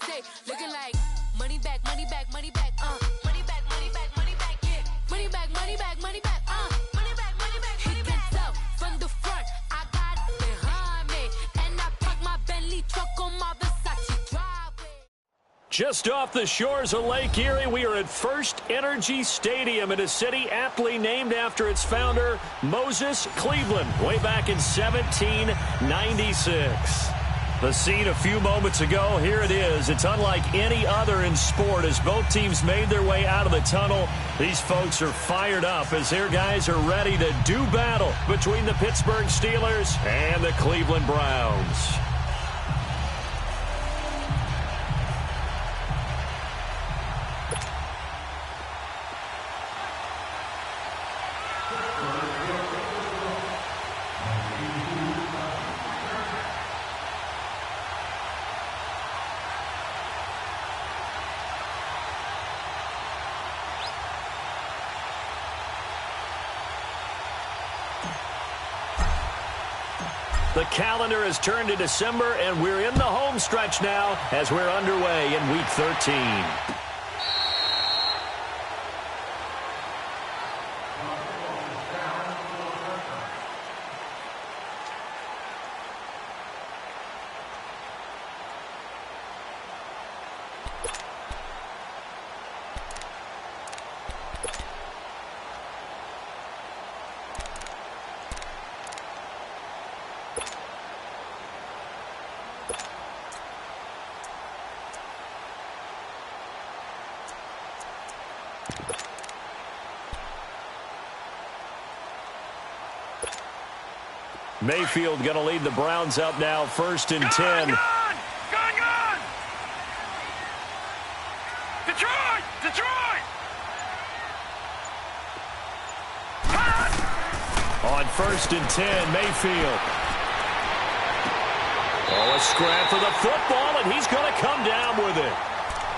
say, looking like money back, money back, money back, money back, money back, money back, yeah. Money back, money back, money back, money back, money back, money back. He can tell from the front, I got it behind me, and I park my Bentley truck on my Versace driveway. Just off the shores of Lake Erie, we are at First Energy Stadium in a city aptly named after its founder, Moses Cleveland, way back in 1796. The scene a few moments ago, here it is. It's unlike any other in sport as both teams made their way out of the tunnel. These folks are fired up as their guys are ready to do battle between the Pittsburgh Steelers and the Cleveland Browns. The calendar has turned to December, and we're in the home stretch now as we're underway in Week 13. Mayfield going to lead the Browns up now, 1st and 10. Gone! Detroit! On 1st and 10, Mayfield. Oh, a scrap for the football, and he's going to come down with it.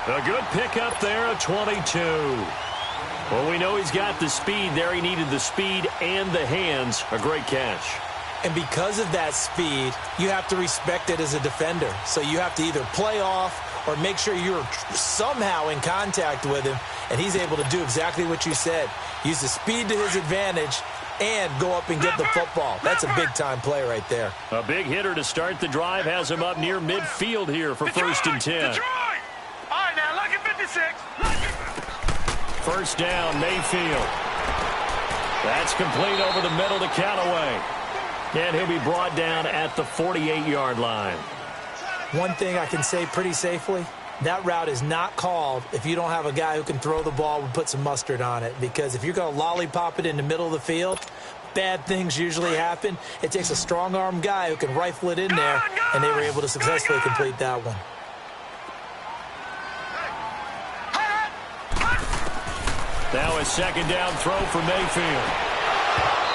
A good pickup there, a 22. Well, we know he's got the speed there. He needed the speed and the hands. A great catch. And because of that speed, you have to respect it as a defender. So you have to either play off or make sure you're somehow in contact with him, and he's able to do exactly what you said. Use the speed to his advantage and go up and get the football. That's a big-time play right there. A big hitter to start the drive has him up near midfield here for 1st and 10. Detroit! All right, now, lucky 56. First down, Mayfield. That's complete over the middle to Callaway. And he'll be brought down at the 48-yard line. One thing I can say pretty safely, that route is not called if you don't have a guy who can throw the ball and put some mustard on it. Because if you're going to lollipop it in the middle of the field, bad things usually happen. It takes a strong-arm guy who can rifle it in there, and they were able to successfully complete that one. Now a second down throw for Mayfield.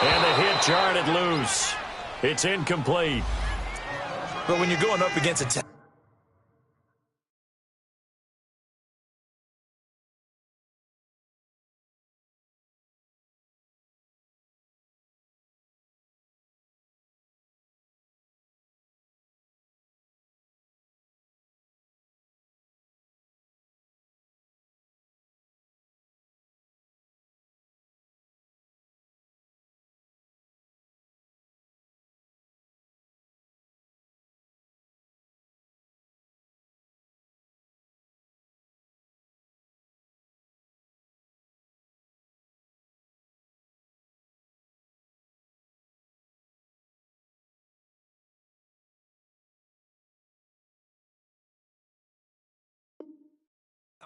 And the hit jarred loose. It's incomplete. But when you're going up against a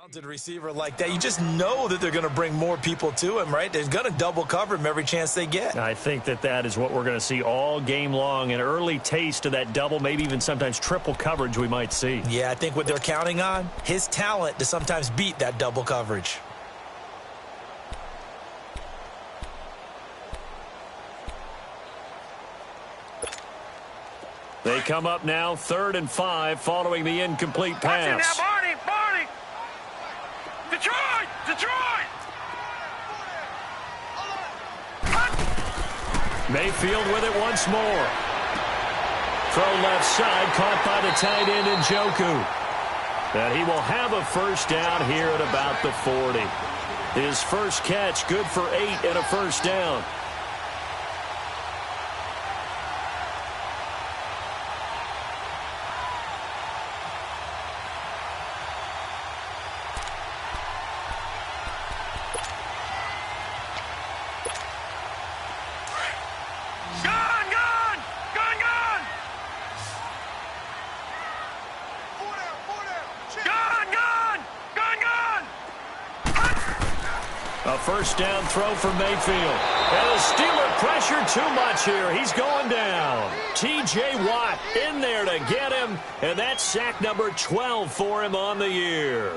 talented receiver like that, you just know that they're going to bring more people to him, right? They're going to double cover him every chance they get. I think that is what we're going to see all game long. An early taste of that double, maybe even sometimes triple coverage we might see. Yeah, I think what they're counting on, his talent to sometimes beat that double coverage. They come up now, 3rd and 5, following the incomplete pass. Now, Barney! Detroit! Mayfield with it once more. Throw left side, caught by the tight end Njoku. And he will have a first down here at about the 40. His first catch, good for 8 and a first down. First down throw for Mayfield. And the Steeler pressure too much here. He's going down. T.J. Watt in there to get him. And that's sack number 12 for him on the year.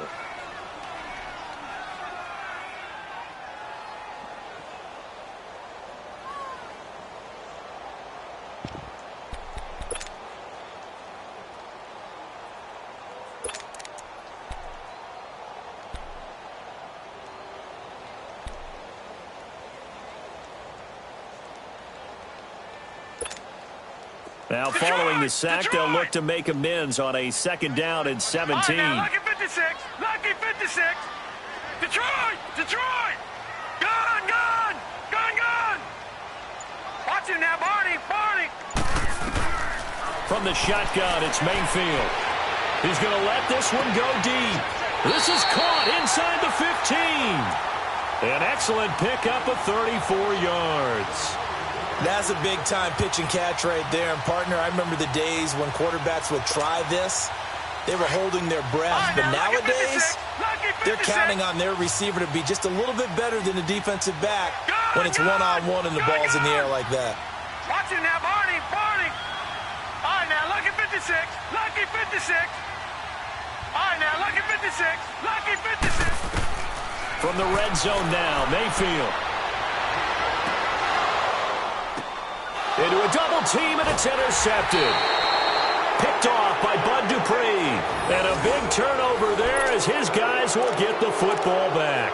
Now, following the sack, they'll look to make amends on a second down and 17. Right, now, lucky 56. Lucky 56. Detroit! Detroit! Gun! Gun! Gun! Gun! Watch him now, Barney! Barney! From the shotgun, it's Mayfield. He's going to let this one go deep. This is caught inside the 15. An excellent pickup of 34 yards. That's a big-time pitch and catch right there. And, partner, I remember the days when quarterbacks would try this. They were holding their breath. But nowadays, they're counting on their receiver to be just a little bit better than the defensive back when it's one-on-one and the ball's in the air like that. Watch it now, Barney. Barney. All right, now, lucky 56. Lucky 56. All right, now, lucky 56. Lucky 56. From the red zone now, Mayfield. Into a double team, and it's intercepted. Picked off by Bud Dupree. And a big turnover there as his guys will get the football back.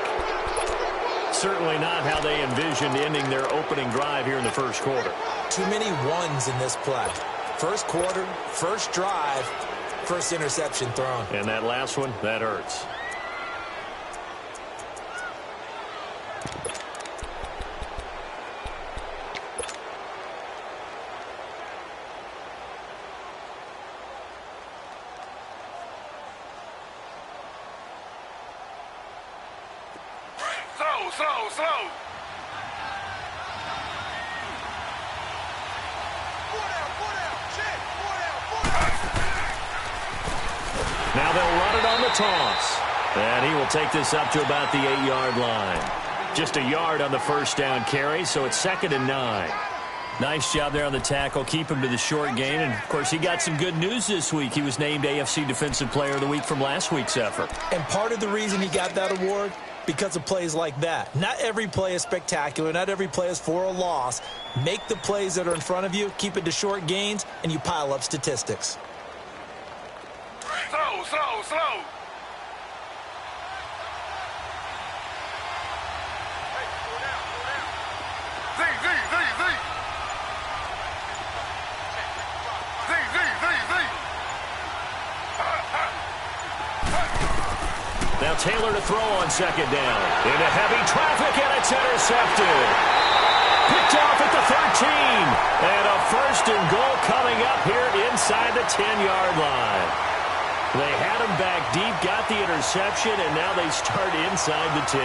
Certainly not how they envisioned ending their opening drive here in the first quarter. Too many ones in this play. First quarter, first drive, first interception thrown. And that last one, that hurts. Slow. Now they'll run it on the toss. And he will take this up to about the 8-yard line. Just a yard on the first down carry, so it's 2nd and 9. Nice job there on the tackle. Keep him to the short gain. And, of course, he got some good news this week. He was named AFC Defensive Player of the Week from last week's effort. And part of the reason he got that award, because of plays like that. Not every play is spectacular. Not every play is for a loss. Make the plays that are in front of you, keep it to short gains, and you pile up statistics. Slow. Now Taylor to throw on 2nd down. Into heavy traffic, and it's intercepted. Picked off at the 13. And a 1st and goal coming up here inside the 10-yard line. They had him back deep, got the interception, and now they start inside the 10.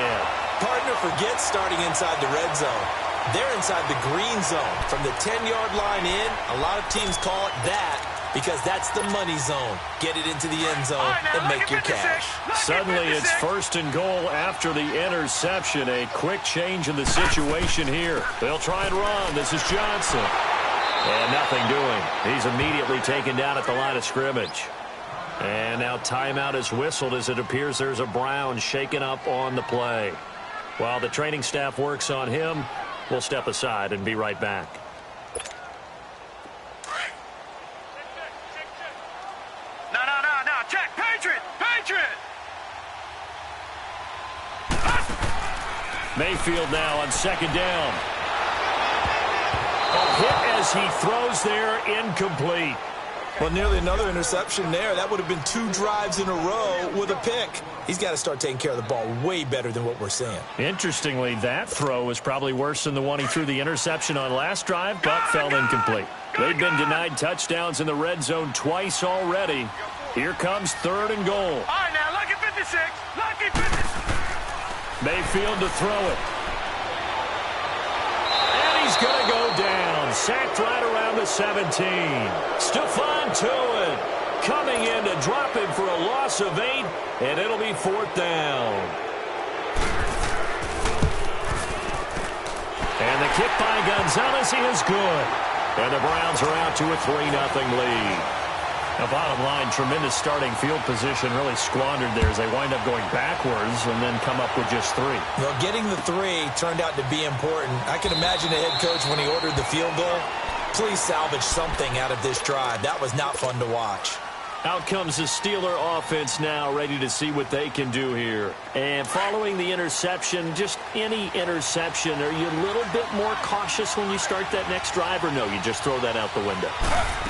Partner, forget starting inside the red zone. They're inside the green zone. From the 10-yard line in, a lot of teams call it that because that's the money zone. Get it into the end zone and make your cash. Suddenly it's 1st and goal after the interception. A quick change in the situation here. They'll try and run. This is Johnson. And nothing doing. He's immediately taken down at the line of scrimmage. And now timeout is whistled as it appears there's a Brown shaken up on the play. While the training staff works on him, we'll step aside and be right back. No. Check. Patriot. Mayfield now on 2nd down. A hit as he throws there, incomplete. Well, nearly another interception there. That would have been 2 drives in a row with a pick. He's got to start taking care of the ball way better than what we're seeing. Interestingly, that throw was probably worse than the one he threw the interception on last drive, but fell incomplete. They've been denied touchdowns in the red zone twice already. Here comes 3rd and goal. All right, now, lucky 56. Lucky 56. Mayfield to throw it. And he's going to go down. Sacked right around the 17. Stephon Tuitt coming in to drop him for a loss of 8, and it'll be 4th down. And the kick by Gonzalez is good. And the Browns are out to a 3-0 lead. Now, bottom line, tremendous starting field position, really squandered there as they wind up going backwards and then come up with just 3. Well, getting the 3 turned out to be important. I can imagine the head coach when he ordered the field goal. Please salvage something out of this drive. That was not fun to watch. Out comes the Steeler offense now, ready to see what they can do here. And following the interception, just any interception, are you a little bit more cautious when you start that next drive, or no, you just throw that out the window?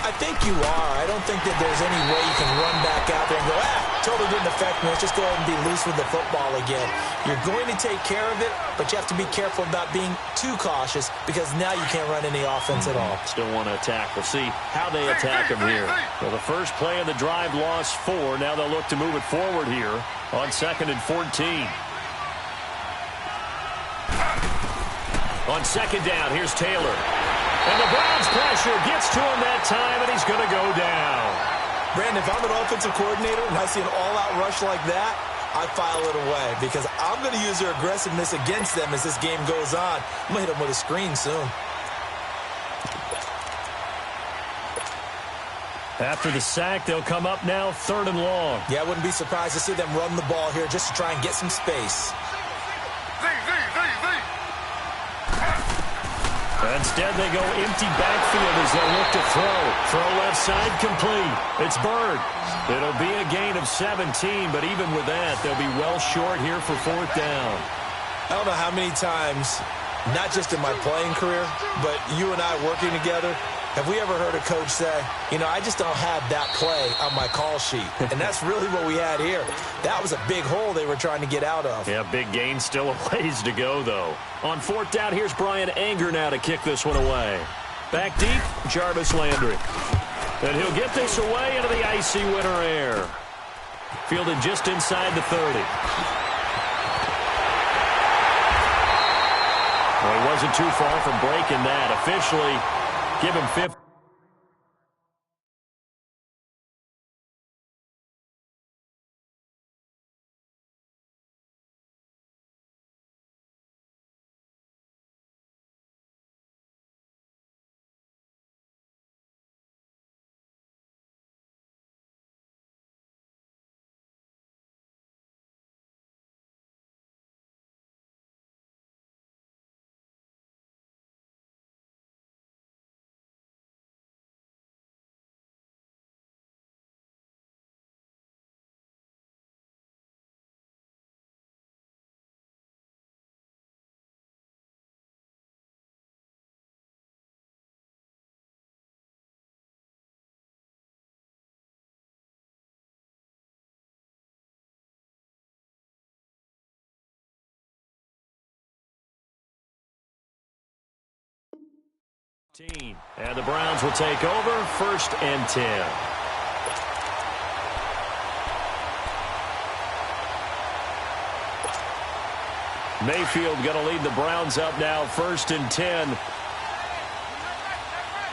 I think you are. I don't think that there's any way you can run back out there and go, totally didn't affect me. Let's just go ahead and be loose with the football again. You're going to take care of it, but you have to be careful about being too cautious because now you can't run any offense at all. Still want to attack. We'll see how they attack him here. Well, the first play of the drive lost 4. Now they'll look to move it forward here on 2nd and 14. On 2nd down, here's Taylor. And the Browns pressure gets to him that time, and he's going to go down. Brandon, if I'm an offensive coordinator and I see an all-out rush like that, I file it away because I'm going to use their aggressiveness against them as this game goes on. I'm going to hit them with a screen soon. After the sack, they'll come up now 3rd and long. Yeah, I wouldn't be surprised to see them run the ball here just to try and get some space. Instead, they go empty backfield as they look to throw. Throw left side complete. It's Bird. It'll be a gain of 17, but even with that, they'll be well short here for 4th down. I don't know how many times, not just in my playing career, but you and I working together, have we ever heard a coach say, you know, I just don't have that play on my call sheet. And that's really what we had here. That was a big hole they were trying to get out of. Yeah, big gain, still a ways to go, though. On 4th down, here's Brian Anger now to kick this one away. Back deep, Jarvis Landry. And he'll get this away into the icy winter air. Fielded just inside the 30. Well, he wasn't too far from breaking that. Officially, give him 50. And the Browns will take over 1st and 10. Mayfield going to lead the Browns up now 1st and 10.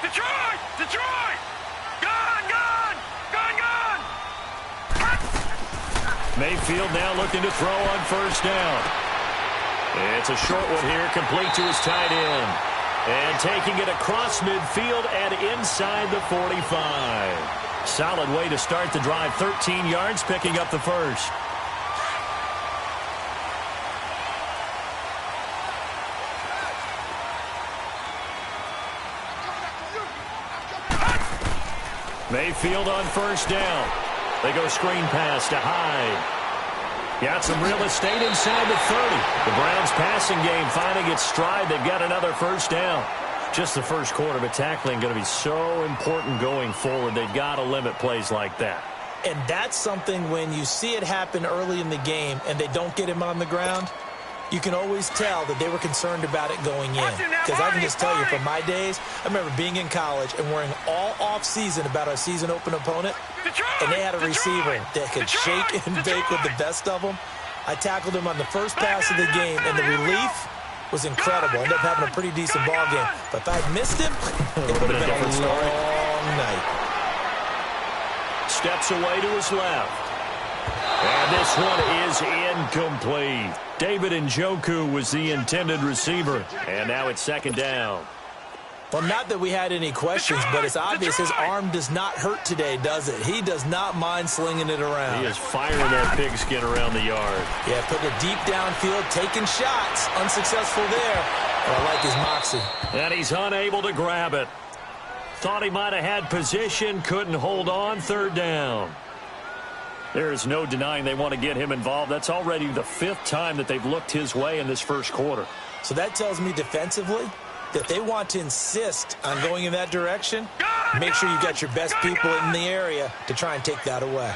Detroit! Detroit! Gone! Gone! Gone! Gone! Mayfield now looking to throw on 1st down. It's a short one here, complete to his tight end. And taking it across midfield and inside the 45. Solid way to start the drive. 13 yards, picking up the first. Mayfield on 1st down. They go screen pass to Hyde. Got some real estate inside the 30. The Browns passing game finding its stride. They've got another 1st down. Just the first quarter, but tackling going to be so important going forward. They've got to limit plays like that. And that's something when you see it happen early in the game and they don't get him on the ground, you can always tell that they were concerned about it going in. Because I can just tell you from my days, I remember being in college and worrying all off-season about our season open opponent, and they had a receiver that could shake and bake with the best of them. I tackled him on the first pass of the game, and the relief was incredible. Ended up having a pretty decent ball game. But if I had missed him, it would have been a long night. Steps away to his left. And this one is incomplete. David Njoku was the intended receiver. And now it's second down. Well, not that we had any questions, but it's obvious his arm does not hurt today, does it? He does not mind slinging it around. He is firing that pigskin around the yard. Yeah, putting it deep downfield, taking shots. Unsuccessful there, but I like his moxie. And he's unable to grab it. Thought he might have had position, couldn't hold on, third down. There is no denying they want to get him involved. That's already the 5th time that they've looked his way in this first quarter. So that tells me defensively that they want to insist on going in that direction. Make sure you got your best people in the area to try and take that away.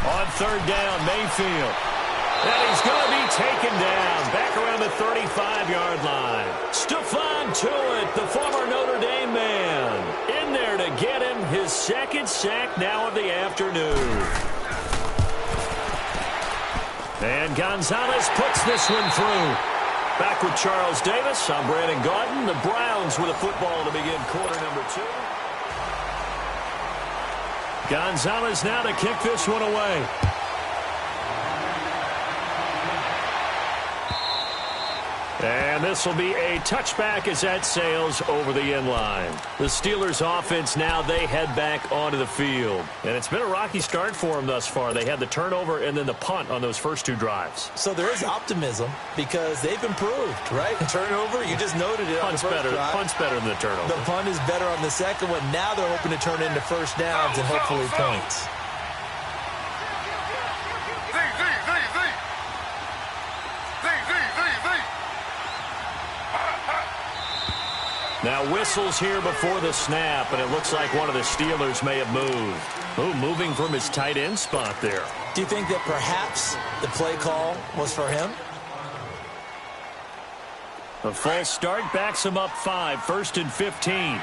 On third down, Mayfield. And he's going to be taken down back around the 35-yard line. Stephon Tuitt, the former Notre Dame man, in there to get him his second sack now of the afternoon. And Gonzalez puts this one through. Back with Charles Davis, I'm Brandon Gaudin. The Browns with a football to begin quarter number 2. Gonzalez now to kick this one away. And this will be a touchback as that sails over the end line. The Steelers offense now, they head back onto the field. And it's been a rocky start for them thus far. They had the turnover and then the punt on those first 2 drives. So there is optimism because they've improved, right? Turnover, you just noted it on the first drive. Punt's better than the turnover. The punt is better on the second one. Now they're hoping to turn into first downs and hopefully points. Now whistles here before the snap, and it looks like one of the Steelers may have moved. Ooh, moving from his tight end spot there. Do you think that perhaps the play call was for him? A false start backs him up 5, 1st and 15.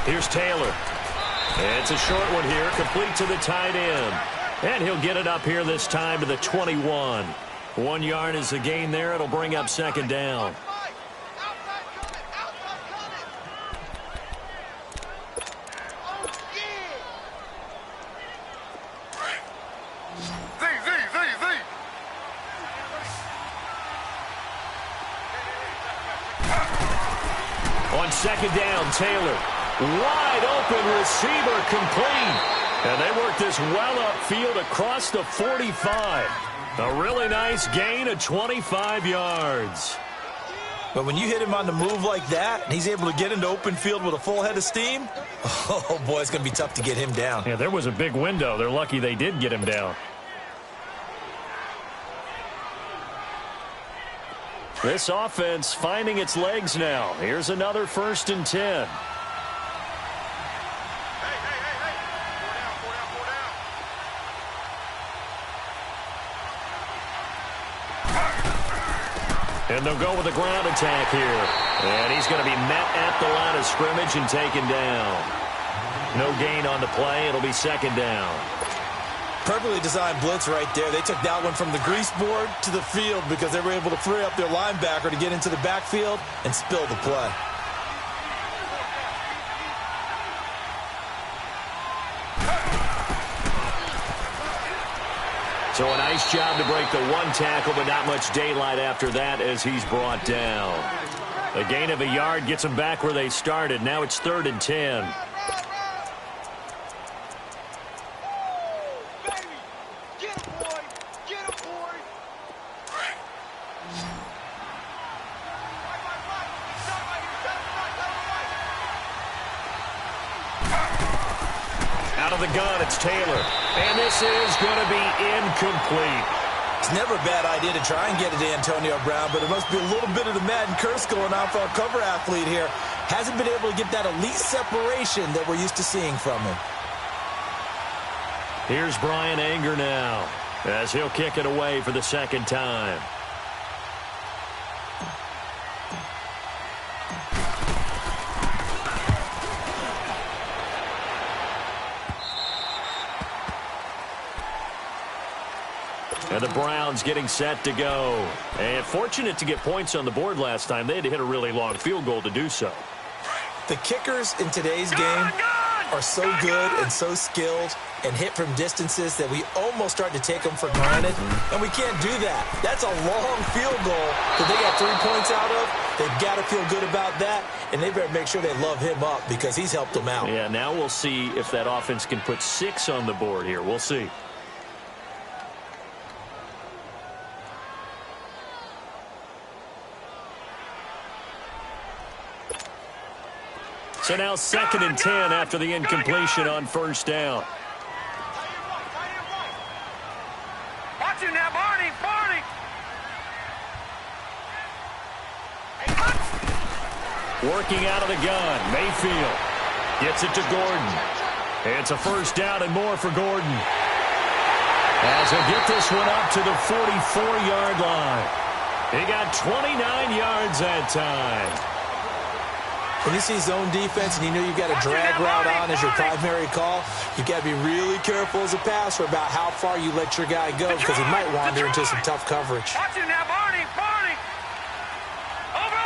Here's Taylor. It's a short one here, complete to the tight end. And he'll get it up here this time to the 21. 1 yard is the gain there. It'll bring up second down. On second down, Taylor. Wide open receiver complete. And they work this well upfield across the 45. A really nice gain of 25 yards. But when you hit him on the move like that, and he's able to get into open field with a full head of steam, oh, boy, it's going to be tough to get him down. Yeah, there was a big window. They're lucky they did get him down. This offense finding its legs now. Here's another 1st and 10. And they'll go with a ground attack here. And he's going to be met at the line of scrimmage and taken down. No gain on the play. It'll be second down. Perfectly designed blitz right there. They took that one from the grease board to the field because they were able to free up their linebacker to get into the backfield and spill the play. So a nice job to break the 1 tackle, but not much daylight after that as he's brought down. A gain of a yard gets them back where they started. Now it's 3rd and 10. Out of the gun, it's Taylor. And this is going to be incomplete. It's never a bad idea to try and get it to Antonio Brown, but there must be a little bit of the Madden curse going on for our cover athlete here. Hasn't been able to get that elite separation that we're used to seeing from him. Here's Brian Anger now, as he'll kick it away for the second time. And the Browns getting set to go. And fortunate to get points on the board last time. They had to hit a really long field goal to do so. The kickers in today's game are so good and so skilled and hit from distances that we almost start to take them for granted. And we can't do that. That's a long field goal that they got 3 points out of. They've got to feel good about that. And they better make sure they love him up because he's helped them out. Yeah, now we'll see if that offense can put 6 on the board here. We'll see. So now 2nd and 10 after the incompletion on first down. Watch it now, Barney, Barney. Working out of the gun, Mayfield gets it to Gordon. It's a first down and more for Gordon. As he'll get this one up to the 44-yard line. He got 29 yards that time. When you see zone defense and you know you've got a drag route on as your primary call, you've got to be really careful as a passer about how far you let your guy go because he might wander into some tough coverage. Watch it now, Barney, Barney. Over.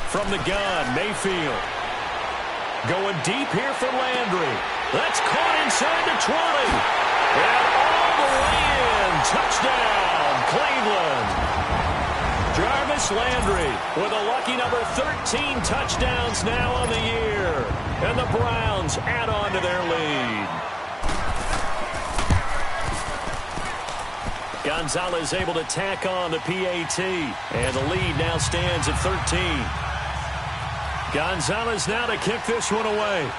From the gun, Mayfield. Going deep here for Landry. That's caught inside the 20. And all the way in. Touchdown, Cleveland. Jarvis Landry with a lucky number 13 touchdowns now on the year. And the Browns add on to their lead. Gonzalez able to tack on the PAT. And the lead now stands at 13. Gonzalez now to kick this one away.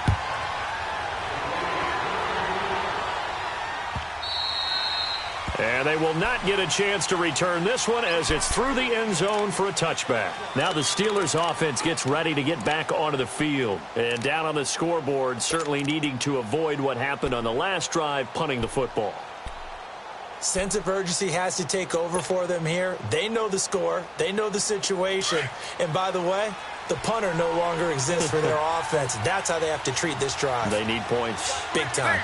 And they will not get a chance to return this one as it's through the end zone for a touchback. Now the Steelers offense gets ready to get back onto the field. And down on the scoreboard, certainly needing to avoid what happened on the last drive, punting the football. Sense of urgency has to take over for them here. They know the score. They know the situation. And by the way, the punter no longer exists for their offense. That's how they have to treat this drive. They need points. Big time.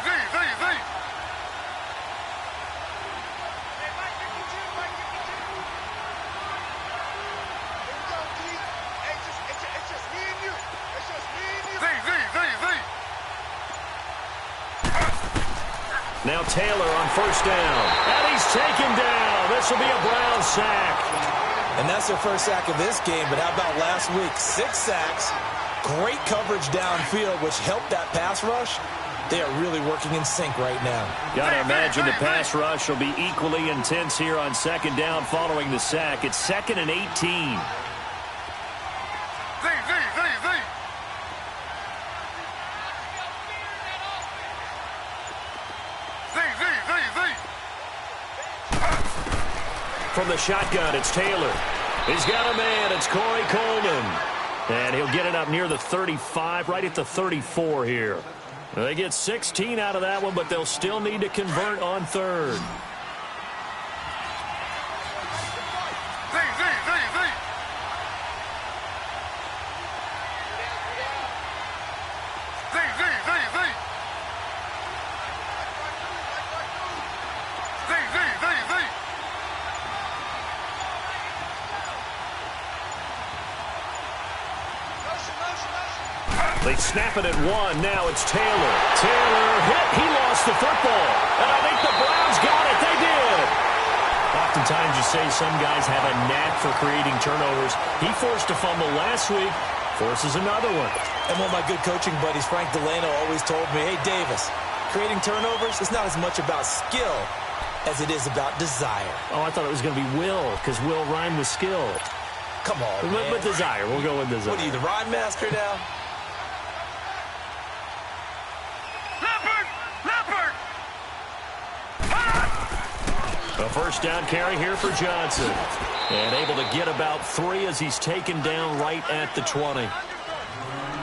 Now Taylor on first down. And he's taken down. This will be a Brown sack. And that's their first sack of this game, but how about last week? 6 sacks, great coverage downfield, which helped that pass rush. They are really working in sync right now. Got to imagine the pass rush will be equally intense here on second down following the sack. It's 2nd and 18. From the shotgun, it's Taylor. He's got a man. It's Corey Coleman. And he'll get it up near the 35, right at the 34 here. They get 16 out of that one, but they'll still need to convert on third. They snap it at 1. Now it's Taylor. Taylor hit. He lost the football. And I think the Browns got it. They did. Oftentimes you say some guys have a knack for creating turnovers. He forced a fumble last week. Forces another one. And one of my good coaching buddies, Frank Delano, always told me, hey, Davis, creating turnovers is not as much about skill as it is about desire. Oh, I thought it was going to be will, because will rhyme with skill. Come on, man. With desire. We'll go with desire. What are you, the rhyme master now? first down carry here for Johnson. And able to get about 3 as he's taken down right at the 20.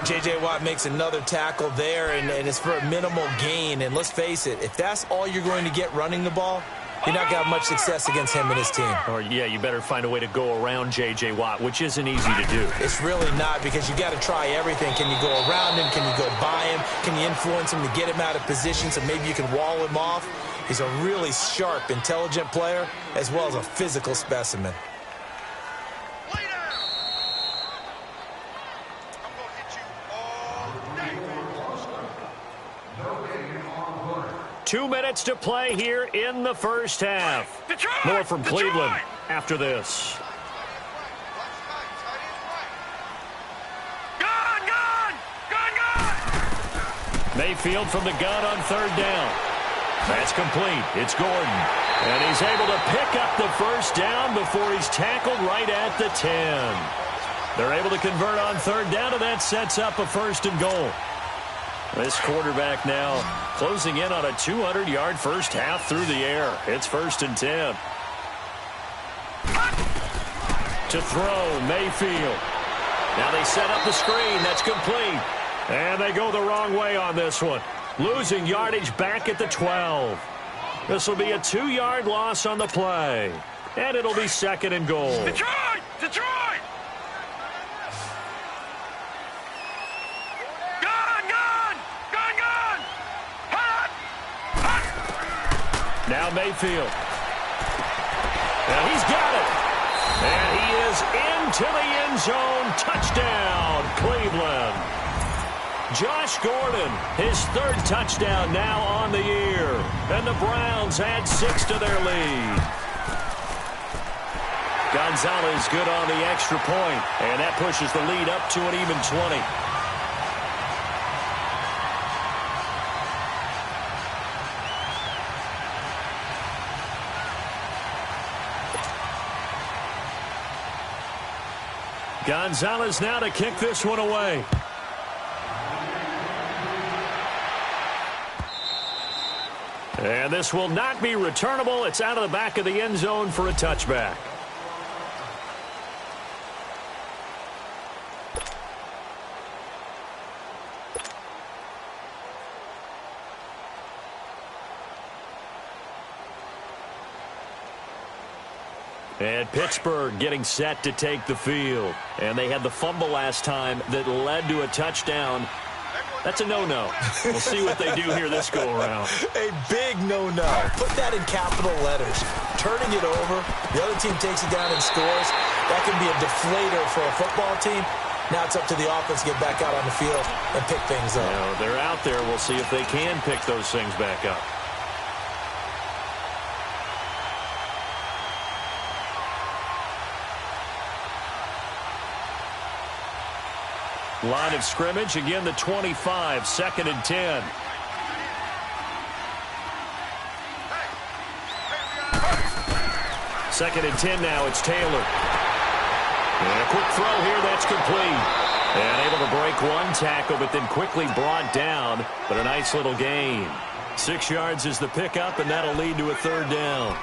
J.J. Watt makes another tackle there, and it's for a minimal gain. And let's face it, if that's all you're going to get running the ball, you're not going to have much success against him and his team. Or, yeah, you better find a way to go around J.J. Watt, which isn't easy to do. It's really not, because you got to try everything. Can you go around him? Can you go by him? Can you influence him to get him out of position so maybe you can wall him off? He's a really sharp, intelligent player, as well as a physical specimen. 2 minutes to play here in the first half. Detroit! More from Cleveland Detroit! after this. Gun, gun! Gun, gun! Mayfield from the gun on third down. That's complete. It's Gordon. And he's able to pick up the first down before he's tackled right at the 10. They're able to convert on third down, and that sets up a first and goal. This quarterback now closing in on a 200-yard first half through the air. It's 1st and 10. To throw, Mayfield. Now they set up the screen. That's complete. And they go the wrong way on this one. Losing yardage back at the 12. This will be a 2-yard loss on the play. And it'll be 2nd and goal. Detroit! Detroit! Now Mayfield. Now he's got it. And he is into the end zone. Touchdown, Cleveland. Josh Gordon, his 3rd touchdown now on the year. And the Browns add 6 to their lead. Gonzalez good on the extra point. And that pushes the lead up to an even 20. Gonzalez now to kick this one away. And this will not be returnable. It's out of the back of the end zone for a touchback. And Pittsburgh getting set to take the field. And they had the fumble last time that led to a touchdown. That's a no-no. We'll see what they do here this go-around. A big no-no. Put that in capital letters. Turning it over, the other team takes it down and scores. That can be a deflator for a football team. Now it's up to the offense to get back out on the field and pick things up. They're out there. We'll see if they can pick those things back up. Line of scrimmage, again the 25, 2nd and 10. Second and 10 now, it's Taylor. And a quick throw here, that's complete. And able to break one tackle, but then quickly brought down. But a nice little gain. 6 yards is the pickup, and that'll lead to a 3rd down.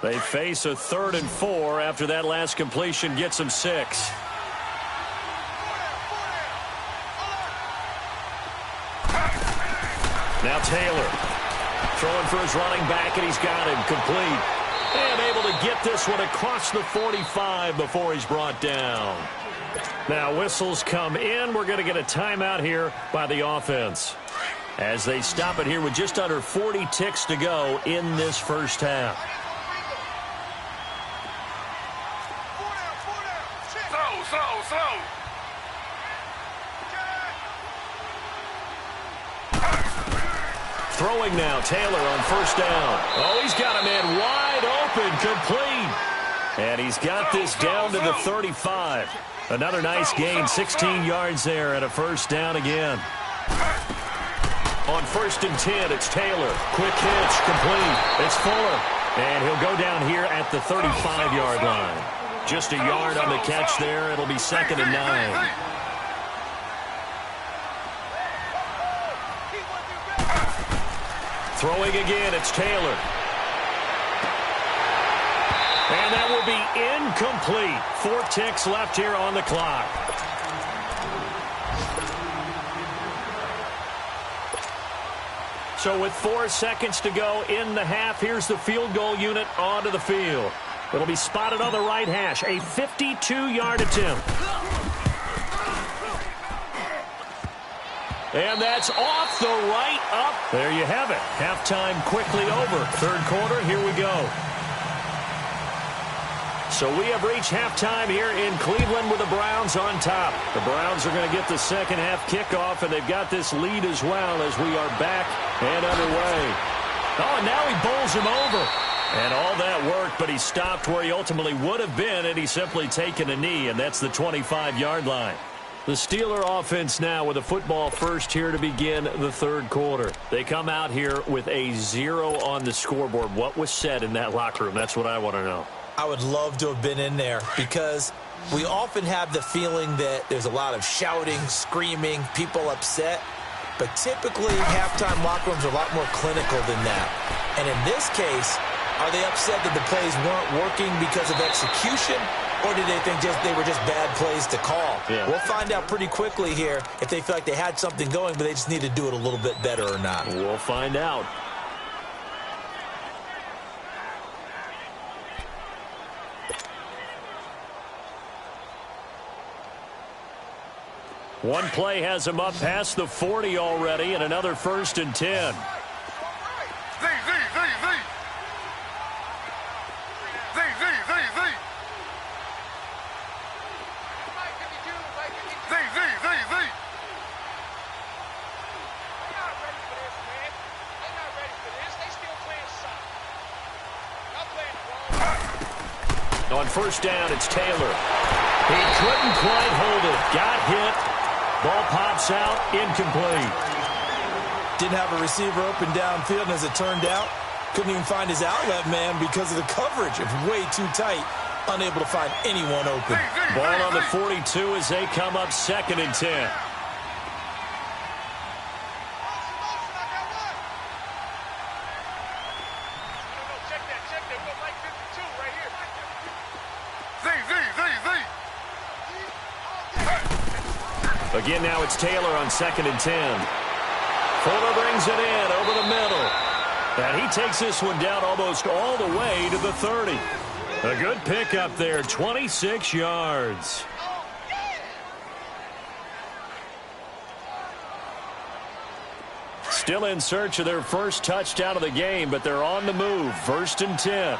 They face a 3rd and 4 after that last completion gets them 6. Now Taylor throwing for his running back, and he's got him complete. And able to get this one across the 45 before he's brought down. Now whistles come in. We're going to get a timeout here by the offense as they stop it here with just under 40 ticks to go in this first half. Slow. Throwing now, Taylor on 1st down. Oh, he's got a man wide open, complete. And he's got this down to the 35. Another nice gain, 16 yards there and a 1st down again. On 1st and 10, it's Taylor. Quick hitch, complete. It's Fuller. And he'll go down here at the 35-yard line. Just a yard on the catch there. It'll be 2nd and 9. Throwing again, it's Taylor. And that will be incomplete. 4 ticks left here on the clock. So with 4 seconds to go in the half, here's the field goal unit onto the field. It'll be spotted on the right hash. A 52-yard attempt. And that's off the right up. There you have it. Halftime quickly over. Third quarter, here we go. So we have reached halftime here in Cleveland with the Browns on top. The Browns are going to get the second half kickoff, and they've got this lead as well as we are back and underway. Oh, and now he bowls him over. And all that work, but he stopped where he ultimately would have been, and he's simply taken a knee, and that's the 25-yard line. The Steeler offense now with a football first here to begin the third quarter. They come out here with a 0 on the scoreboard. What was said in that locker room? That's what I want to know. I would love to have been in there because we often have the feeling that there's a lot of shouting, screaming, people upset. But typically, halftime locker rooms are a lot more clinical than that. And in this case, are they upset that the plays weren't working because of execution? Or did they think they were just bad plays to call? Yeah. We'll find out pretty quickly here if they feel like they had something going, but they just need to do it a little bit better or not. We'll find out. One play has him up past the 40 already, and another 1st and 10. On first down, it's Taylor. He couldn't quite hold it. Got hit. Ball pops out, incomplete. Didn't have a receiver open downfield, and as it turned out, couldn't even find his outlet man because of the coverage. It was way too tight, unable to find anyone open. Ball on the 42 as they come up 2nd and 10. Again, now it's Taylor on 2nd and 10. Fuller brings it in over the middle. And he takes this one down almost all the way to the 30. A good pickup there, 26 yards. Still in search of their first touchdown of the game, but they're on the move. 1st and 10.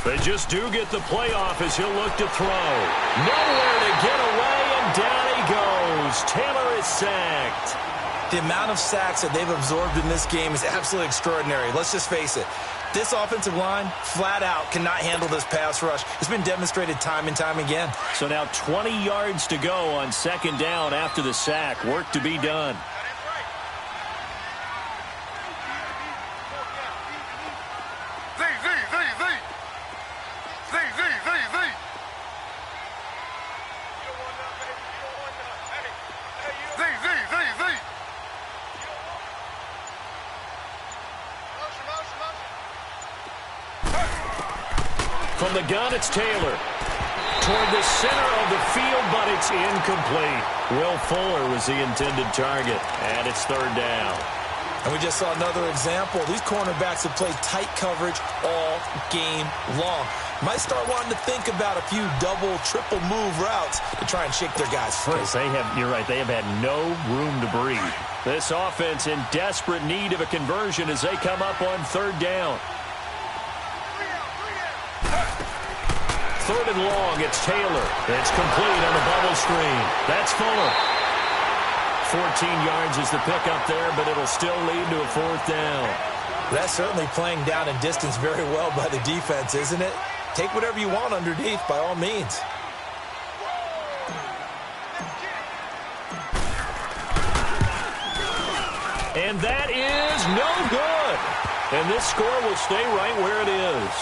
They just do get the playoff as he'll look to throw. Nowhere to get away, and down he goes. Taylor is sacked. The amount of sacks that they've absorbed in this game is absolutely extraordinary. Let's just face it. This offensive line, flat out, cannot handle this pass rush. It's been demonstrated time and time again. So now 20 yards to go on 2nd down after the sack. Work to be done. From the gun, it's Taylor. Toward the center of the field, but it's incomplete. Will Fuller was the intended target, and it's 3rd down. And we just saw another example. These cornerbacks have played tight coverage all game long. Might start wanting to think about a few double, triple move routes to try and shake their guys free. You're right, they have had no room to breathe. This offense in desperate need of a conversion as they come up on 3rd down. 3rd and long, it's Taylor. It's complete on the bubble screen. That's Fuller. 14 yards is the pickup there, but it'll still lead to a 4th down. That's certainly playing down in distance very well by the defense, isn't it? Take whatever you want underneath, by all means. And that is no good. And this score will stay right where it is.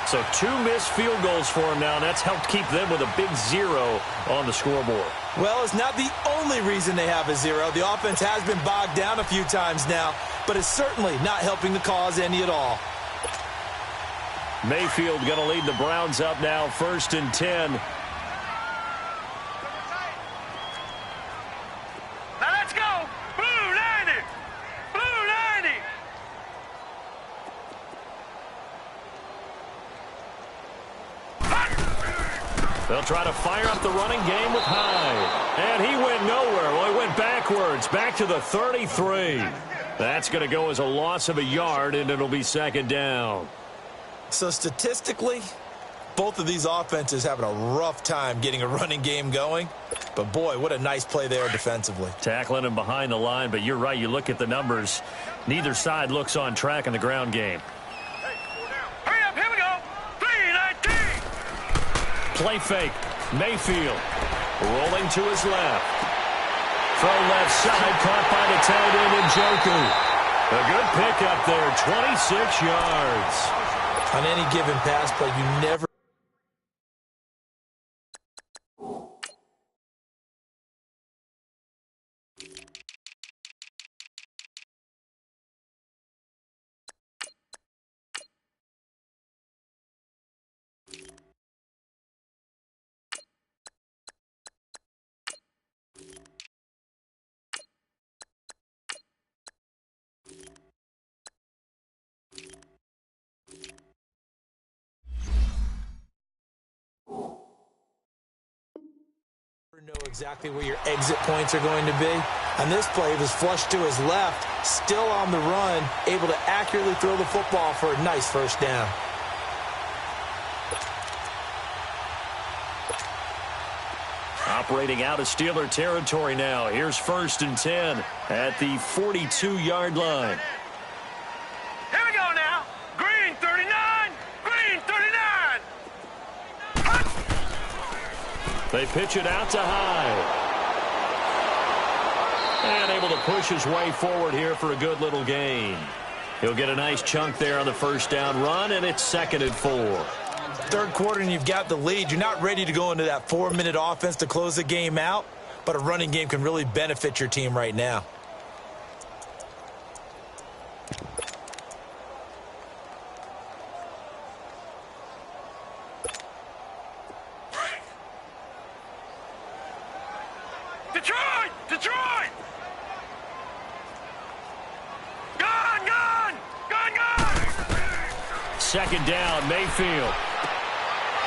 So 2 missed field goals for him now, and that's helped keep them with a big 0 on the scoreboard. Well, it's not the only reason they have a 0. The offense has been bogged down a few times now, but it's certainly not helping the cause any at all. Mayfield going to lead the Browns up now, 1st and 10. Now let's go. Blue 90. Blue 90. They'll try to fire up the running game with Hyde. And he went nowhere. Well, he went backwards, back to the 33. That's going to go as a loss of a yard, and it'll be 2nd down. So statistically, both of these offenses having a rough time getting a running game going. But, boy, what a nice play there defensively. Tackling him behind the line, but you're right. You look at the numbers. Neither side looks on track in the ground game. Hurry up, here we go. 3-19. Play fake. Mayfield rolling to his left. From left side, caught by the tight end Njoku. A good pickup there, 26 yards. On any given pass play, you never... know exactly where your exit points are going to be. On this play, it was flushed to his left, still on the run, able to accurately throw the football for a nice 1st down. Operating out of Steeler territory now. Here's 1st and 10 at the 42-yard line. Here we go now. Green 39. Green 39. They pitch it out to Hyde. And able to push his way forward here for a good little gain. He'll get a nice chunk there on the 1st down run, and it's 2nd and 4. 3rd quarter and you've got the lead. You're not ready to go into that 4-minute offense to close the game out, but a running game can really benefit your team right now. Detroit! Detroit! Gone! Gone! Gone! Gone! 2nd down, Mayfield.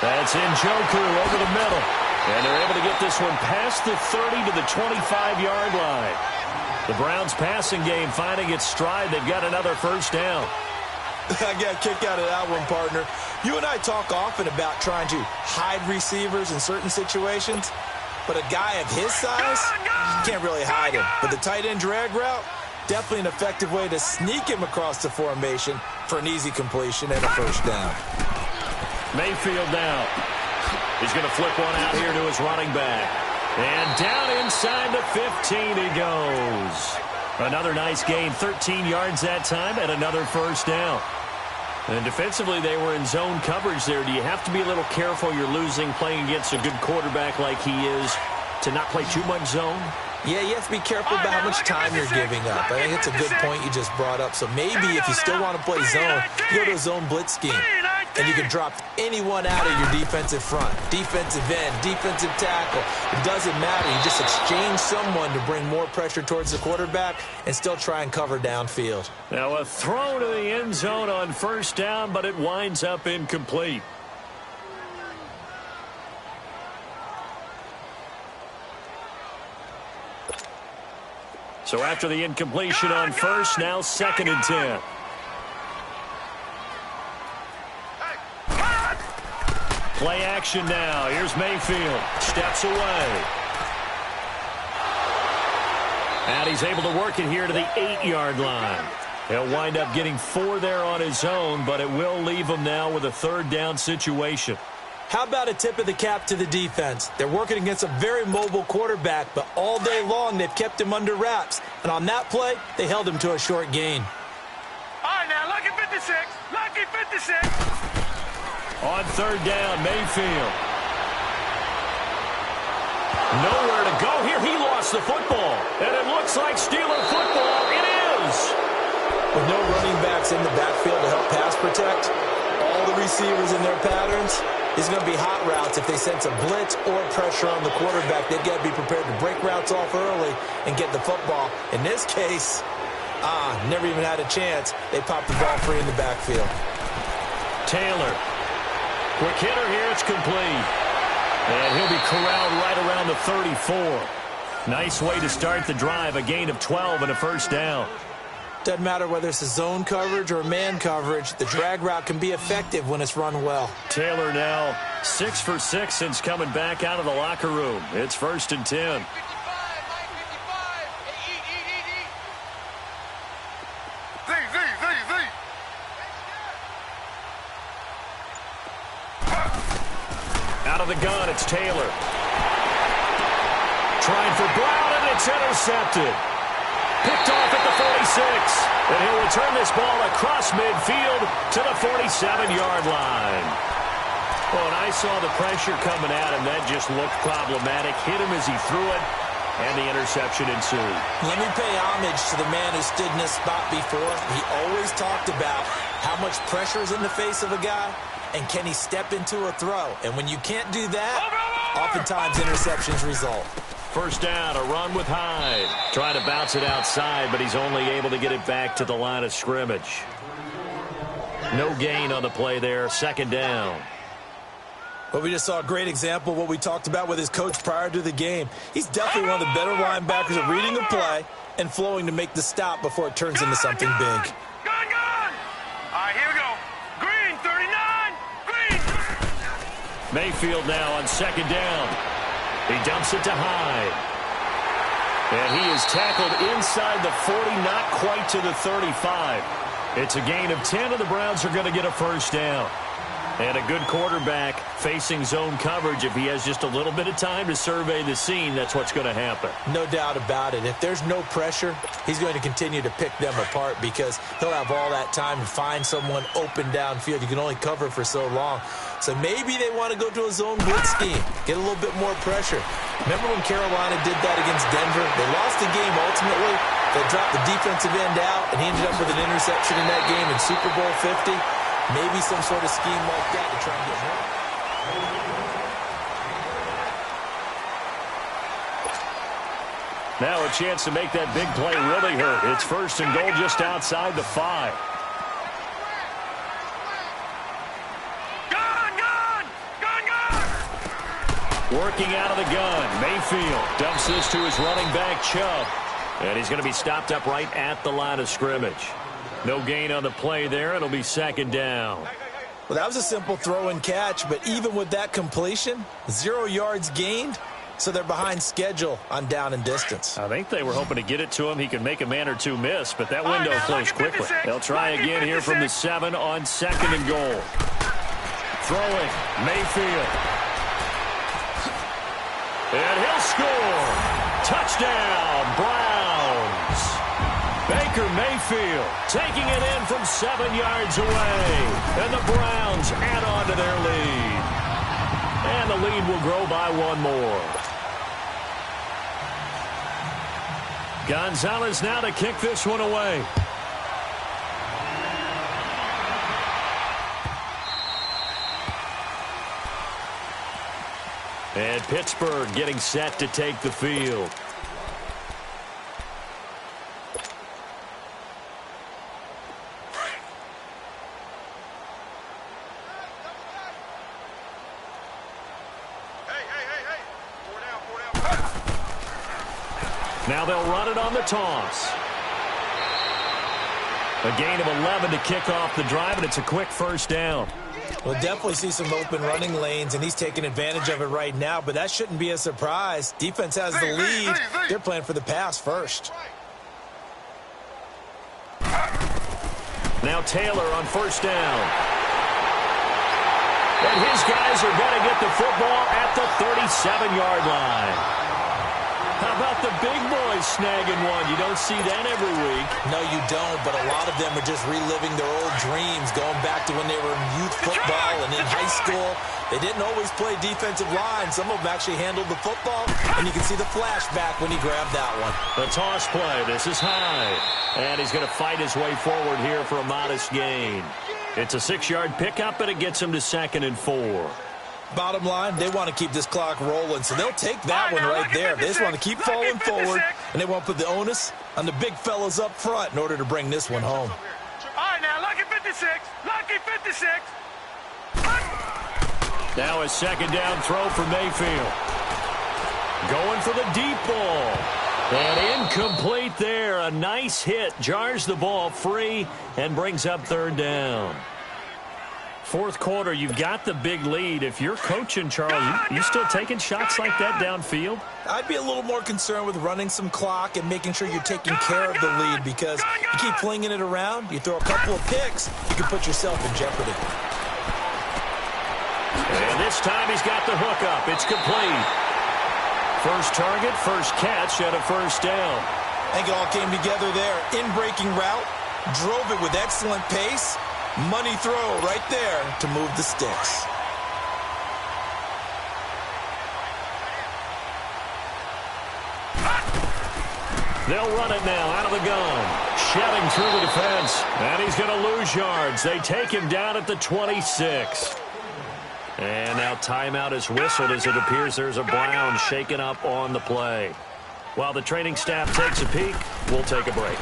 That's Njoku over the middle. And they're able to get this one past the 30 to the 25-yard line. The Browns passing game finding its stride. They've got another 1st down. I got a kick out of that one, partner. You and I talk often about trying to hide receivers in certain situations, but a guy of his size, you can't really hide him. But the tight end drag route, definitely an effective way to sneak him across the formation for an easy completion and a 1st down. Mayfield now. He's going to flip one out here to his running back. And down inside the 15 he goes. Another nice gain, 13 yards that time, and another 1st down. And defensively, they were in zone coverage there. Do you have to be a little careful? You're losing playing against a good quarterback like he is to not play too much zone? Yeah, you have to be careful about how much time you're giving up. I think it's a good point you just brought up. So maybe if you still want to play zone, you go to a zone blitz scheme. And you can drop anyone out of your defensive front, defensive end, defensive tackle. It doesn't matter. You just exchange someone to bring more pressure towards the quarterback and still try and cover downfield. Now a throw to the end zone on 1st down, but it winds up incomplete. So after the incompletion on 1st, now 2nd and 10. Play action now. Here's Mayfield. Steps away. And he's able to work it here to the 8-yard line. He'll wind up getting 4 there on his own, but it will leave him now with a 3rd down situation. How about a tip of the cap to the defense? They're working against a very mobile quarterback, but all day long they've kept him under wraps. And on that play, they held him to a short gain. All right, now, lucky 56. Lucky 56. On third down, Mayfield. Nowhere to go here. He lost the football. And it looks like Steeler football. It is. With no running backs in the backfield to help pass protect, all the receivers in their patterns, it's going to be hot routes. If they sense a blitz or pressure on the quarterback, they've got to be prepared to break routes off early and get the football. In this case, never even had a chance. They popped the ball free in the backfield. Taylor. Quick hitter here. It's complete. And he'll be corralled right around the 34. Nice way to start the drive. A gain of 12 and a first down. Doesn't matter whether it's a zone coverage or man coverage. The drag route can be effective when it's run well. Taylor now 6 for 6 since coming back out of the locker room. It's 1st and 10. Out of the gun, it's Taylor. Trying for Brown, and it's intercepted. Picked off at the 46. And he'll return this ball across midfield to the 47-yard line. Well, when I saw the pressure coming at him, that just looked problematic. Hit him as he threw it, and the interception ensued. Let me pay homage to the man who stood in this spot before. He always talked about how much pressure is in the face of a guy, and can he step into a throw. And when you can't do that, oftentimes interceptions result. First down, a run with Hyde. Trying to bounce it outside, but he's only able to get it back to the line of scrimmage. No gain on the play there. 2nd down. But we just saw a great example of what we talked about with his coach prior to the game. He's definitely one of the better linebackers at reading the play and flowing to make the stop before it turns into something big. Gone! All right, here we go. Green, 39. Green. Mayfield now on 2nd down. He dumps it to Hyde. And he is tackled inside the 40, not quite to the 35. It's a gain of 10, and the Browns are going to get a first down. And a good quarterback facing zone coverage. If he has just a little bit of time to survey the scene, that's what's going to happen. No doubt about it. If there's no pressure, he's going to continue to pick them apart because he'll have all that time to find someone open downfield. You can only cover for so long. So maybe they want to go to a zone blitz scheme, get a little bit more pressure. Remember when Carolina did that against Denver? They lost the game ultimately. They dropped the defensive end out, and he ended up with an interception in that game in Super Bowl 50. Maybe some sort of scheme like that to try and get more. Now a chance to make that big play really hurt. It's 1st and goal just outside the 5. Working out of the gun. Mayfield dumps this to his running back, Chubb. And he's going to be stopped up right at the line of scrimmage. No gain on the play there. It'll be 2nd down. Well, that was a simple throw and catch, but even with that completion, 0 yards gained, so they're behind schedule on down and distance. I think they were hoping to get it to him. He could make a man or two miss, but that window closed quickly. They'll try again here from the 7 on 2nd and goal. Throwing, Mayfield. And he'll score. Touchdown, Browns. Baker Mayfield taking it in from 7 yards away. And the Browns add on to their lead. And the lead will grow by 1 more. Gonzalez now to kick this one away. And Pittsburgh getting set to take the field. Now they'll run it on the toss. A gain of 11 to kick off the drive, and it's a quick first down. We'll definitely see some open running lanes, and he's taking advantage of it right now, but that shouldn't be a surprise. Defense has the lead. They're playing for the pass first. Now Taylor on first down. And his guys are going to get the football at the 37-yard line. How about the big boys snagging one? You don't see that every week. No, you don't, but a lot of them are just reliving their old dreams, going back to when they were in youth football and in high school. They didn't always play defensive line. Some of them actually handled the football, and you can see the flashback when he grabbed that one. The toss play. This is high. And he's going to fight his way forward here for a modest gain. It's a 6-yard pickup, and it gets him to 2nd and 4. Bottom line, they want to keep this clock rolling, so they'll take that one right there. They just want to keep falling forward, and they want to put the onus on the big fellas up front in order to bring this one home. All right, now, lucky 56. Lucky 56. Now a 2nd down throw for Mayfield. Going for the deep ball. And incomplete there. A nice hit. Jars the ball free and brings up 3rd down. 4th quarter, you've got the big lead. If you're coaching, Charles, you still taking shots like that downfield? I'd be a little more concerned with running some clock and making sure you're taking care of the lead, because you keep flinging it around, you throw a couple of picks, you can put yourself in jeopardy. And this time he's got the hook up. It's complete. First target, first catch, and a 1st down. I think it all came together there. In-breaking route, drove it with excellent pace. Money throw right there to move the sticks. They'll run it now out of the gun. Shelling through the defense. And he's going to lose yards. They take him down at the 26. And now timeout is whistled as it appears there's a Brown shaken up on the play. While the training staff takes a peek, we'll take a break.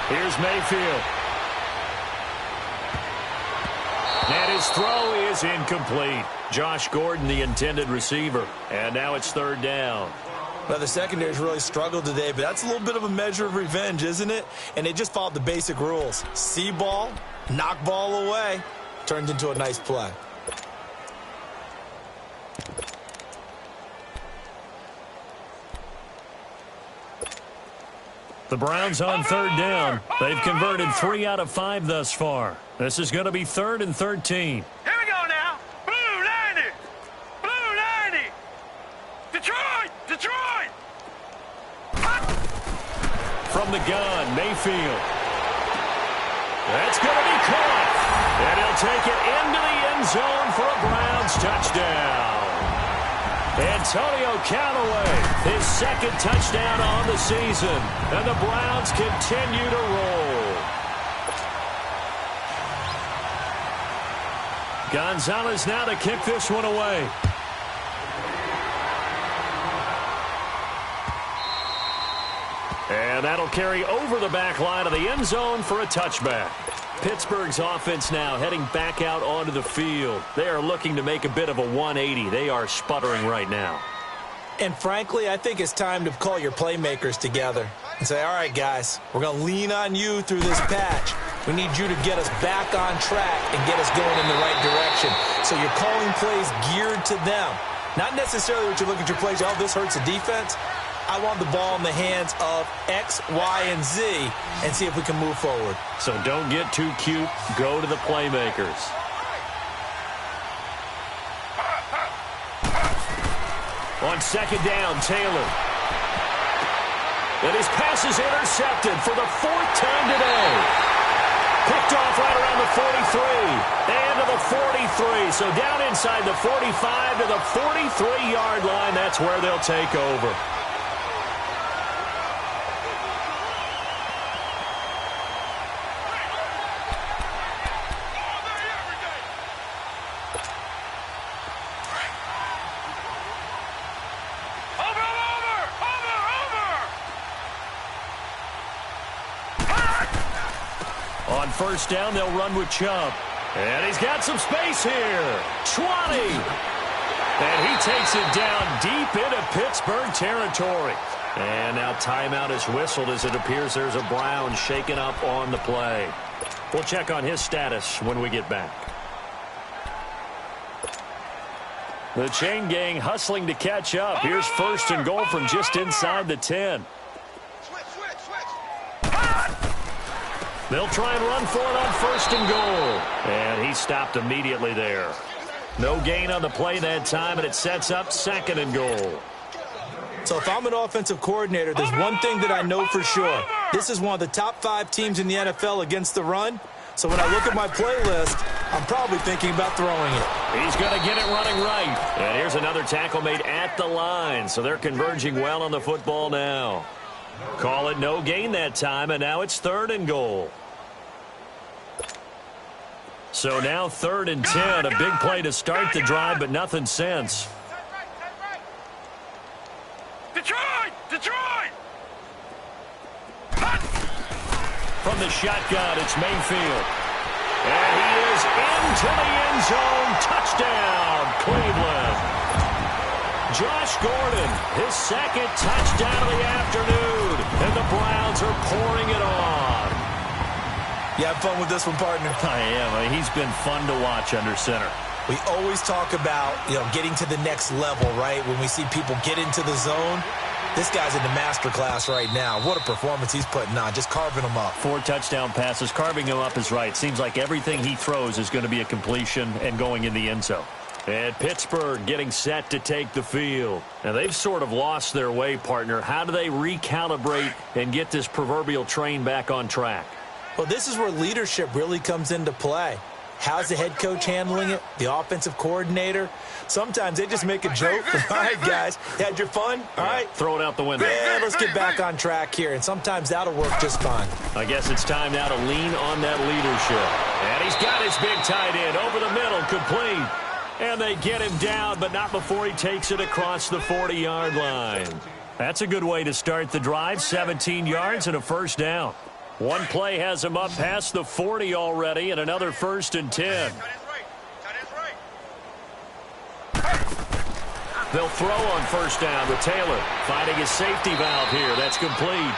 Here's Mayfield. And his throw is incomplete. Josh Gordon, the intended receiver. And now it's 3rd down. Well, the secondary's really struggled today, but that's a little bit of a measure of revenge, isn't it? And they just followed the basic rules. See ball, knock ball away. Turned into a nice play. The Browns on 3rd down. They've converted 3 out of 5 thus far. This is going to be 3rd and 13. Here we go now. Blue 90. Blue 90. Detroit. Detroit. From the gun, Mayfield. That's going to be caught. And he'll take it into the end zone for a Browns touchdown. Antonio Callaway, his 2nd touchdown on the season. And the Browns continue to roll. Gonzalez now to kick this one away. And that'll carry over the back line of the end zone for a touchback. Pittsburgh's offense now heading back out onto the field. They are looking to make a bit of a 180. They are sputtering right now. And frankly, I think it's time to call your playmakers together and say, all right, guys, we're going to lean on you through this patch. We need you to get us back on track and get us going in the right direction. So you're calling plays geared to them. Not necessarily what you look at your plays, oh, this hurts the defense. I want the ball in the hands of X, Y, and Z and see if we can move forward. So don't get too cute. Go to the playmakers. On 2nd down, Taylor. And his pass is intercepted for the 4th time today. Picked off right around the 43 and to the 43. So down inside the 45 to the 43-yard line. That's where they'll take over. On 1st down, they'll run with Chubb. And he's got some space here. 20. And he takes it down deep into Pittsburgh territory. And now timeout is whistled as it appears there's a Brown shaken up on the play. We'll check on his status when we get back. The chain gang hustling to catch up. Here's 1st and goal from just inside the 10. They'll try and run for it on 1st and goal. And he stopped immediately there. No gain on the play that time, and it sets up 2nd and goal. So if I'm an offensive coordinator, there's one thing that I know for sure. This is one of the top 5 teams in the NFL against the run. So when I look at my playlist, I'm probably thinking about throwing it. He's going to get it running right. And here's another tackle made at the line. So they're converging well on the football now. Call it no gain that time, and now it's 3rd and goal. So now 3rd and 10. A big play to start the drive, but nothing since. Detroit! Detroit! From the shotgun, it's Mayfield. And he is into the end zone. Touchdown, Cleveland. Josh Gordon, his 2nd touchdown of the afternoon. And the Browns are pouring it on. You have fun with this one, partner? I am. He's been fun to watch under center. We always talk about, getting to the next level, right? When we see people get into the zone, this guy's in the master class right now. What a performance he's putting on, just carving them up. 4 touchdown passes. Carving him up is right. Seems like everything he throws is going to be a completion and going in the end zone. And Pittsburgh getting set to take the field. Now, they've sort of lost their way, partner. How do they recalibrate and get this proverbial train back on track? Well, this is where leadership really comes into play. How's the head coach handling it? The offensive coordinator? Sometimes they just make a joke. All right, guys, you had your fun? All right. Throw it out the window. Yeah, let's get back on track here, and sometimes that'll work just fine. I guess it's time now to lean on that leadership. And he's got his big tight end over the middle, complete. And they get him down, but not before he takes it across the 40-yard line. That's a good way to start the drive, 17 yards and a 1st down. One play has him up past the 40 already, and another 1st and 10. They'll throw on 1st down with Taylor, finding his safety valve here. That's complete.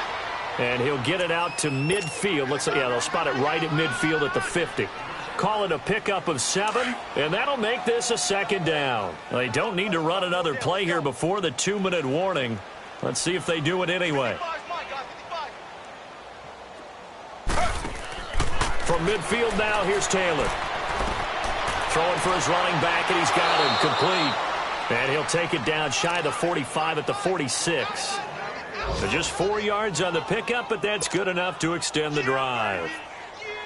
And he'll get it out to midfield. They'll spot it right at midfield at the 50. Call it a pickup of 7, and that'll make this a 2nd down. They don't need to run another play here before the 2-minute warning. Let's see if they do it anyway. From midfield now, here's Taylor. Throwing for his running back, and he's got him complete. And he'll take it down shy of the 45 at the 46. So just 4 yards on the pickup, but that's good enough to extend the drive.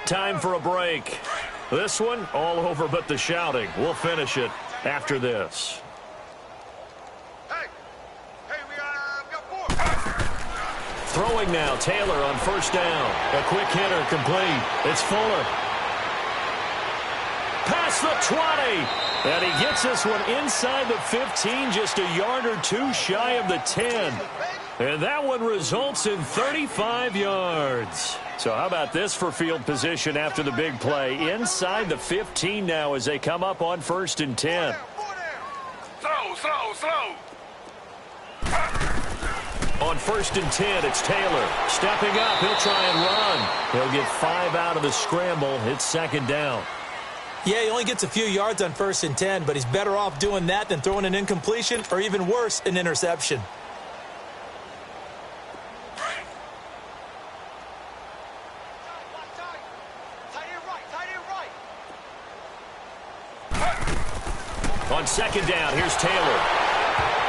Time for a break. This one, all over but the shouting. We'll finish it after this. Throwing now, Taylor on 1st down. A quick hitter, complete. It's Fuller. Past the 20. And he gets this one inside the 15, just a yard or 2 shy of the 10. And that one results in 35 yards. So how about this for field position after the big play? Inside the 15 now as they come up on 1st and 10. Slow. On 1st and 10, it's Taylor. Stepping up, he'll try and run. He'll get 5 out of the scramble. It's 2nd down. Yeah, he only gets a few yards on 1st and 10, but he's better off doing that than throwing an incompletion or even worse, an interception. On 2nd down, here's Taylor.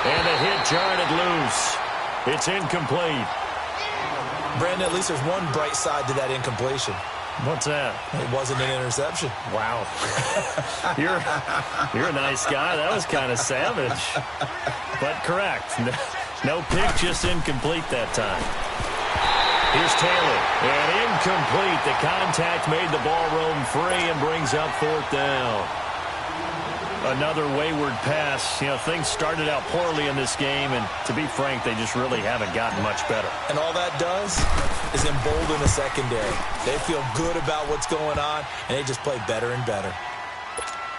And the hit jarred it loose. It's incomplete. Brandon, at least there's one bright side to that incompletion. What's that? It wasn't an interception. Wow. You're a nice guy. That was kind of savage. But correct. No pick, just incomplete that time. Here's Taylor. And incomplete. The contact made the ball roam free and brings up 4th down. Another wayward pass. Things started out poorly in this game, and to be frank, they just really haven't gotten much better. And all that does is embolden the secondary. They feel good about what's going on, and they just play better and better.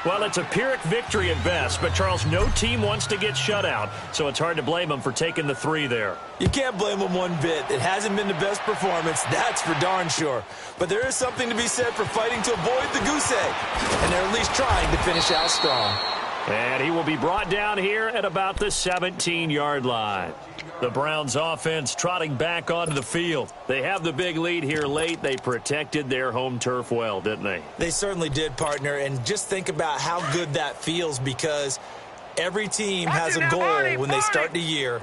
Well, it's a Pyrrhic victory at best, but, Charles, no team wants to get shut out, so it's hard to blame them for taking the 3 there. You can't blame them one bit. It hasn't been the best performance, that's for darn sure. But there is something to be said for fighting to avoid the goose egg, and they're at least trying to finish out strong. And he will be brought down here at about the 17-yard line. The Browns offense trotting back onto the field. They have the big lead here late. They protected their home turf well, didn't they? They certainly did, partner. And just think about how good that feels, because every team has a goal when they start the year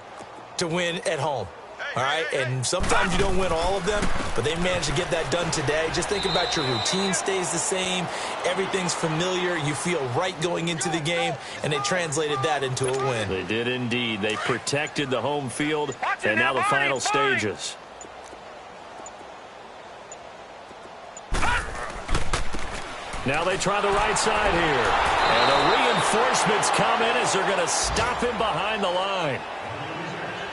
to win at home. All right, and sometimes you don't win all of them, but they managed to get that done today. Just think about your routine stays the same. Everything's familiar. You feel right going into the game, and they translated that into a win. They did indeed. They protected the home field, and now the final stages. Now they try the right side here. And the reinforcements come in as they're going to stop him behind the line.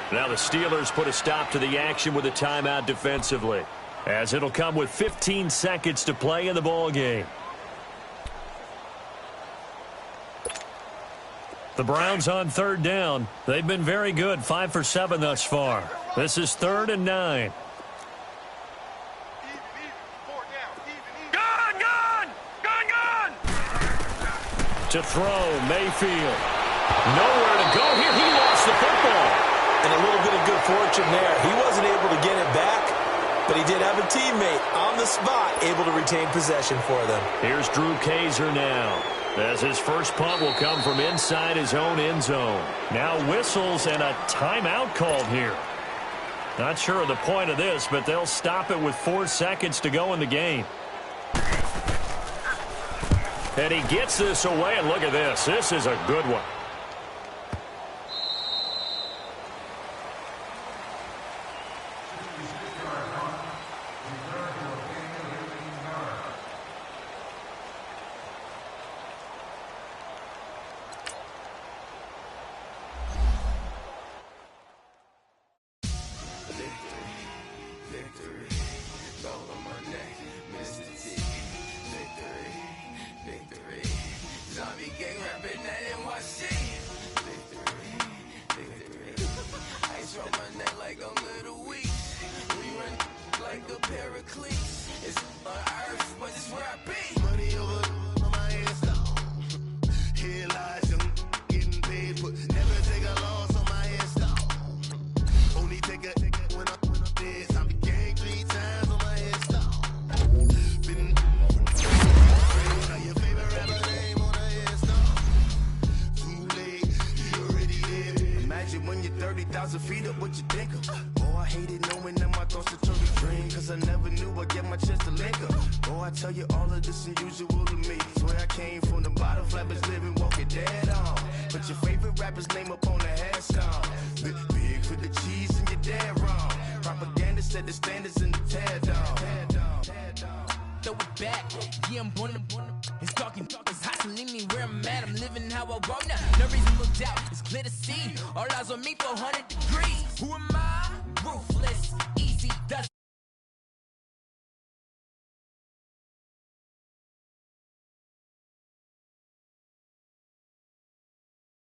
Now the Steelers put a stop to the action with a timeout defensively, as it'll come with 15 seconds to play in the ball game. The Browns on third down. They've been very good, 5 for 7 thus far. This is 3rd and 9. To throw, Mayfield. Nowhere to go here. He lost the football. And a little bit of good fortune there. He wasn't able to get it back, but he did have a teammate on the spot able to retain possession for them. Here's Drew Kaiser now, as his first punt will come from inside his own end zone. Now whistles and a timeout called here. Not sure of the point of this, but they'll stop it with 4 seconds to go in the game. And he gets this away, and look at this. This is a good one. All eyes on me for 100 degrees. Who am I? Ruthless.